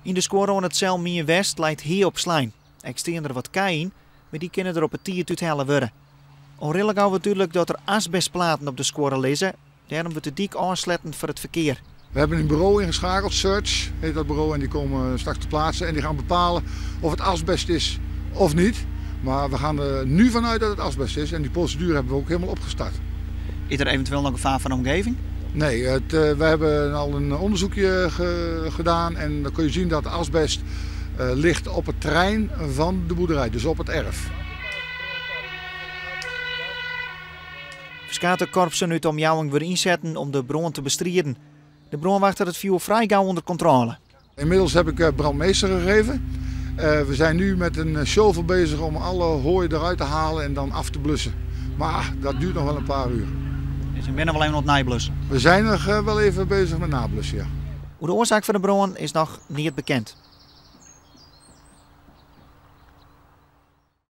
In de score aan het cel Meer West lijkt hier op slijn. Ik steen er wat kei in, maar die kunnen er op het tiert uithalen worden. Onredelijk gauw natuurlijk dat er asbestplaten op de score liggen. Daarom wordt de dik aanslettend voor het verkeer. We hebben een bureau ingeschakeld, Search heet dat bureau, en die komen straks te plaatsen. En die gaan bepalen of het asbest is of niet. Maar we gaan er nu vanuit dat het asbest is en die procedure hebben we ook helemaal opgestart. Is er eventueel nog gevaar van de omgeving? Nee, we hebben al een onderzoekje gedaan en dan kun je zien dat asbest ligt op het terrein van de boerderij, dus op het erf. Verschillende korpsen uit de omjouwing weer inzetten om de bron te bestrijden. De bronwachter het vuur vrij gauw onder controle. Inmiddels heb ik brandmeester gegeven. We zijn nu met een shovel bezig om alle hooi eruit te halen en dan af te blussen. Maar dat duurt nog wel een paar uur. Dus ik ben er wel even op het nablussen. We zijn nog wel even bezig met nablussen, ja. De oorzaak van de bron is nog niet bekend.